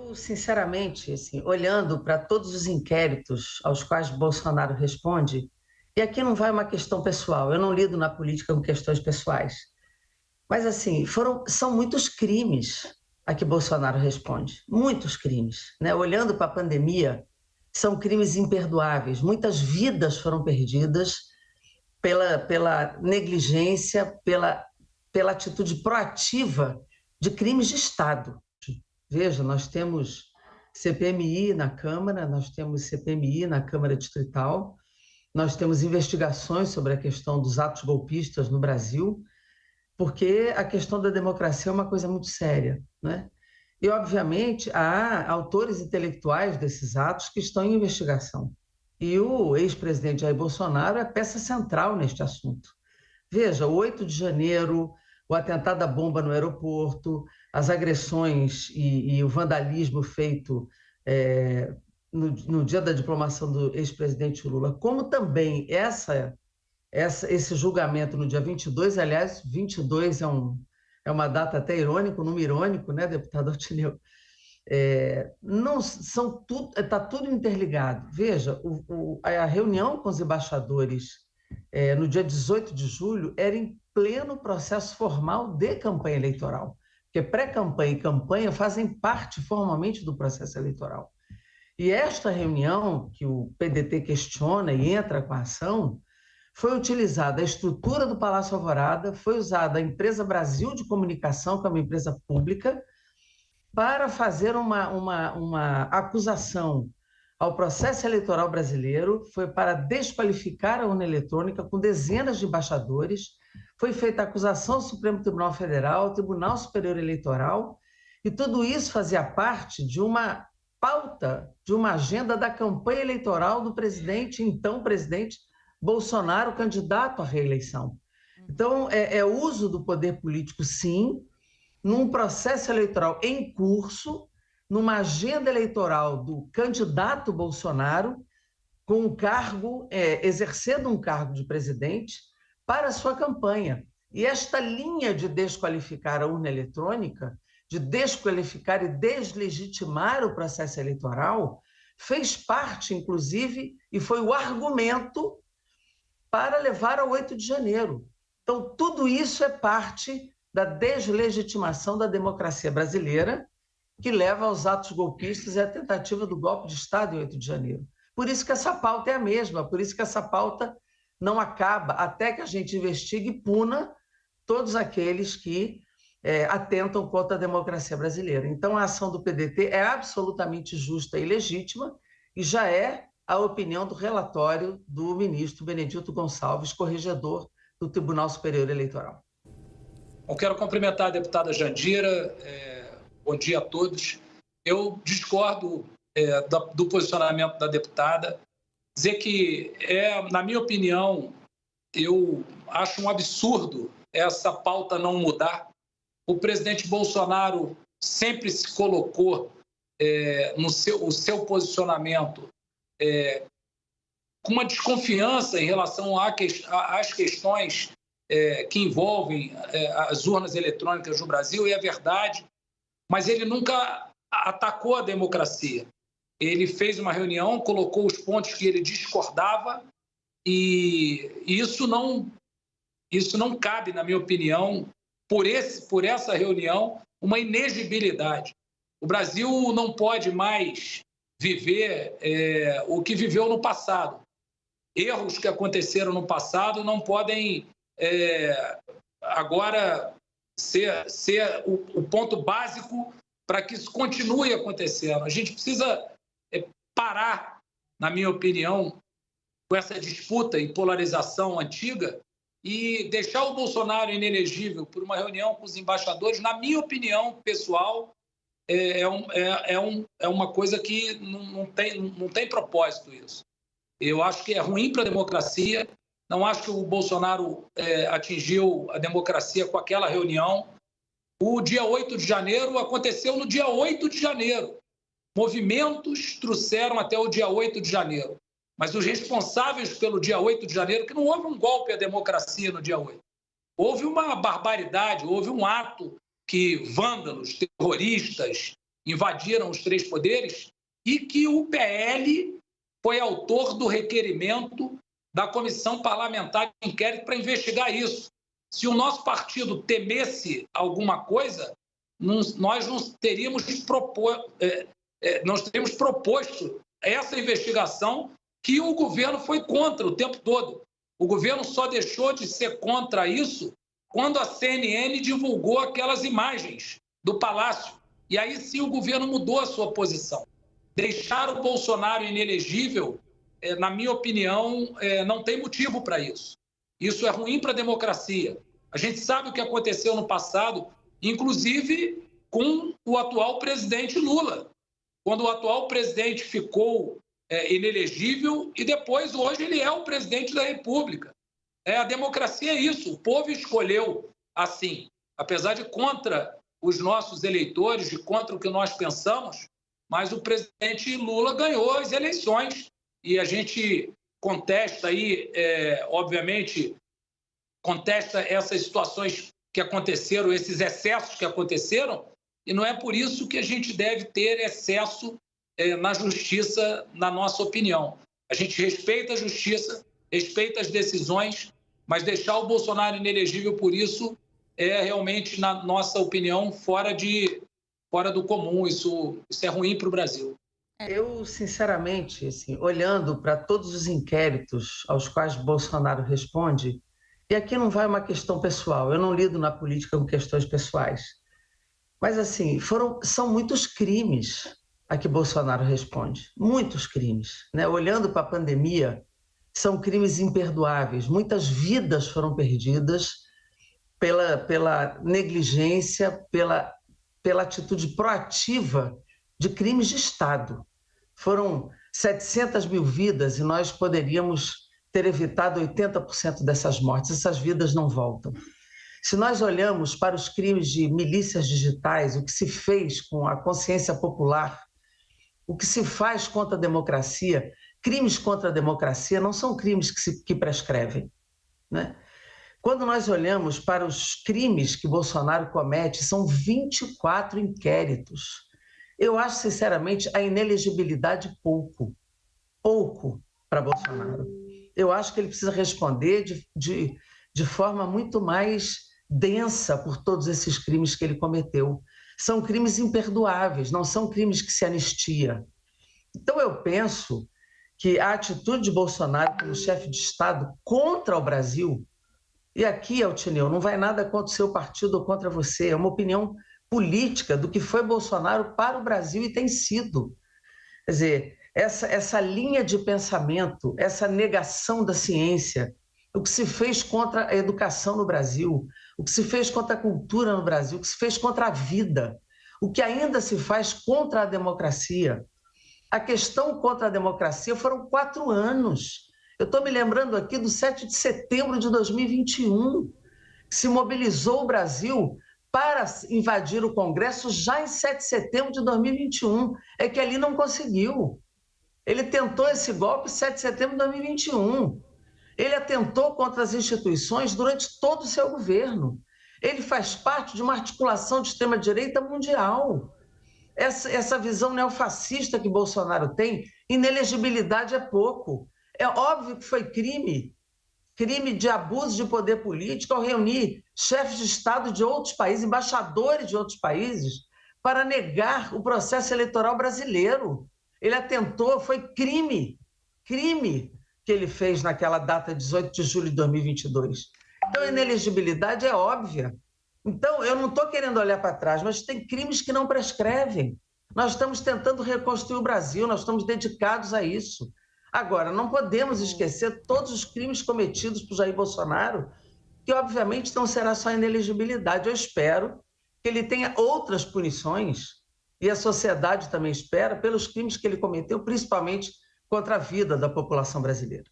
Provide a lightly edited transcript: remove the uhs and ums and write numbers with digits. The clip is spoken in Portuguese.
Eu, sinceramente, assim, olhando para todos os inquéritos aos quais Bolsonaro responde, e aqui não vai uma questão pessoal, eu não lido na política com questões pessoais, mas assim, são muitos crimes a que Bolsonaro responde, muitos crimes, né? Olhando para a pandemia, são crimes imperdoáveis, muitas vidas foram perdidas pela negligência, pela atitude proativa de crimes de Estado. Veja, nós temos CPMI na Câmara, nós temos CPMI na Câmara Distrital, nós temos investigações sobre a questão dos atos golpistas no Brasil, porque a questão da democracia é uma coisa muito séria, né? E, obviamente, há autores intelectuais desses atos que estão em investigação. E o ex-presidente Jair Bolsonaro é peça central neste assunto. Veja, o 8 de janeiro, o atentado à bomba no aeroporto, as agressões e o vandalismo feito no dia da diplomação do ex-presidente Lula, como também esse julgamento no dia 22, aliás, 22 é uma data até irônica, um número irônico, né, deputado Artineu? Não são tudo, está tudo interligado. Veja, a reunião com os embaixadores no dia 18 de julho era em pleno processo formal de campanha eleitoral, porque pré-campanha e campanha fazem parte formalmente do processo eleitoral. E esta reunião, que o PDT questiona e entra com a ação, foi utilizada a estrutura do Palácio Alvorada, foi usada a empresa Brasil de Comunicação, que é uma empresa pública, para fazer uma acusação ao processo eleitoral brasileiro, foi para desqualificar a urna eletrônica com dezenas de embaixadores, foi feita acusação ao Supremo Tribunal Federal, ao Tribunal Superior Eleitoral, e tudo isso fazia parte de uma pauta, de uma agenda da campanha eleitoral do presidente, então presidente Bolsonaro, candidato à reeleição. Então, é uso do poder político, sim, num processo eleitoral em curso, numa agenda eleitoral do candidato Bolsonaro, com um cargo, exercendo um cargo de presidente, para a sua campanha. E esta linha de desqualificar a urna eletrônica, de desqualificar e deslegitimar o processo eleitoral, fez parte, inclusive, e foi o argumento para levar ao 8 de janeiro. Então, tudo isso é parte da deslegitimação da democracia brasileira, que leva aos atos golpistas e à tentativa do golpe de Estado em 8 de janeiro. Por isso que essa pauta é a mesma, por isso que essa pauta não acaba, até que a gente investigue e puna todos aqueles que atentam contra a democracia brasileira. Então, a ação do PDT é absolutamente justa e legítima, e já é a opinião do relatório do ministro Benedito Gonçalves, corregedor do Tribunal Superior Eleitoral. Eu quero cumprimentar a deputada Jandira. Bom dia a todos. Eu discordo do posicionamento da deputada. Dizer que, na minha opinião, eu acho um absurdo essa pauta não mudar. O presidente Bolsonaro sempre se colocou o seu posicionamento com uma desconfiança em relação às questões que envolvem as urnas eletrônicas no Brasil, e é verdade, mas ele nunca atacou a democracia. Ele fez uma reunião, colocou os pontos que ele discordava, e isso não cabe, na minha opinião, por essa reunião, uma inegibilidade. O Brasil não pode mais viver o que viveu no passado. Erros que aconteceram no passado não podem agora ser o ponto básico para que isso continue acontecendo. A gente precisa parar, na minha opinião, com essa disputa e polarização antiga e deixar o Bolsonaro inelegível por uma reunião com os embaixadores, na minha opinião pessoal, é uma coisa que não tem propósito isso. Eu acho que é ruim para a democracia. Não acho que o Bolsonaro atingiu a democracia com aquela reunião. O dia 8 de janeiro aconteceu no dia 8 de janeiro. Movimentos trouxeram até o dia 8 de janeiro. Mas os responsáveis pelo dia 8 de janeiro, que não houve um golpe à democracia no dia 8. Houve uma barbaridade, houve um ato que vândalos, terroristas, invadiram os três poderes, e que o PL foi autor do requerimento da Comissão Parlamentar de Inquérito para investigar isso. Se o nosso partido temesse alguma coisa, nós não teríamos proposto essa investigação que o governo foi contra o tempo todo. O governo só deixou de ser contra isso quando a CNN divulgou aquelas imagens do Palácio. E aí sim o governo mudou a sua posição. Deixar o Bolsonaro inelegível, na minha opinião, não tem motivo para isso. Isso é ruim para a democracia. A gente sabe o que aconteceu no passado, inclusive com o atual presidente Lula, quando o atual presidente ficou inelegível e depois, hoje, ele é o presidente da República. A democracia é isso, o povo escolheu assim, apesar de contra os nossos eleitores, de contra o que nós pensamos, mas o presidente Lula ganhou as eleições e a gente contesta aí, obviamente, contesta essas situações que aconteceram, esses excessos que aconteceram, e não é por isso que a gente deve ter excesso na justiça, na nossa opinião. A gente respeita a justiça, respeita as decisões, mas deixar o Bolsonaro inelegível por isso é realmente, na nossa opinião, fora do comum. Isso é ruim para o Brasil. Eu, sinceramente, assim, olhando para todos os inquéritos aos quais Bolsonaro responde, e aqui não vai uma questão pessoal, eu não lido na política com questões pessoais, mas assim, são muitos crimes a que Bolsonaro responde, muitos crimes, né? Olhando para a pandemia, são crimes imperdoáveis, muitas vidas foram perdidas pela negligência, pela atitude proativa de crimes de Estado. Foram 700 mil vidas e nós poderíamos ter evitado 80% dessas mortes. Essas vidas não voltam. Se nós olhamos para os crimes de milícias digitais, o que se fez com a consciência popular, o que se faz contra a democracia, crimes contra a democracia não são crimes que prescrevem, né? Quando nós olhamos para os crimes que Bolsonaro comete, são 24 inquéritos. Eu acho, sinceramente, a inelegibilidade pouco para Bolsonaro. Eu acho que ele precisa responder de forma muito mais densa por todos esses crimes que ele cometeu. São crimes imperdoáveis, não são crimes que se anistia. Então, eu penso que a atitude de Bolsonaro como chefe de Estado contra o Brasil, e aqui, Altineu, não vai nada contra o seu partido ou contra você, é uma opinião política do que foi Bolsonaro para o Brasil e tem sido. Quer dizer, essa linha de pensamento, essa negação da ciência, o que se fez contra a educação no Brasil, o que se fez contra a cultura no Brasil, o que se fez contra a vida, o que ainda se faz contra a democracia. A questão contra a democracia foram 4 anos. Eu estou me lembrando aqui do 7 de setembro de 2021, que se mobilizou o Brasil para invadir o Congresso já em 7 de setembro de 2021. É que ali não conseguiu. Ele tentou esse golpe em 7 de setembro de 2021. Ele atentou contra as instituições durante todo o seu governo. Ele faz parte de uma articulação de extrema-direita mundial. Essa visão neofascista que Bolsonaro tem, inelegibilidade é pouco. É óbvio que foi crime de abuso de poder político ao reunir chefes de Estado de outros países, embaixadores de outros países, para negar o processo eleitoral brasileiro. Ele atentou, foi crime que ele fez naquela data, 18 de julho de 2022. Então, a inelegibilidade é óbvia. Então, eu não estou querendo olhar para trás, mas tem crimes que não prescrevem. Nós estamos tentando reconstruir o Brasil, nós estamos dedicados a isso. Agora, não podemos esquecer todos os crimes cometidos por Jair Bolsonaro, que obviamente não será só inelegibilidade. Eu espero que ele tenha outras punições, e a sociedade também espera, pelos crimes que ele cometeu, principalmente contra a vida da população brasileira.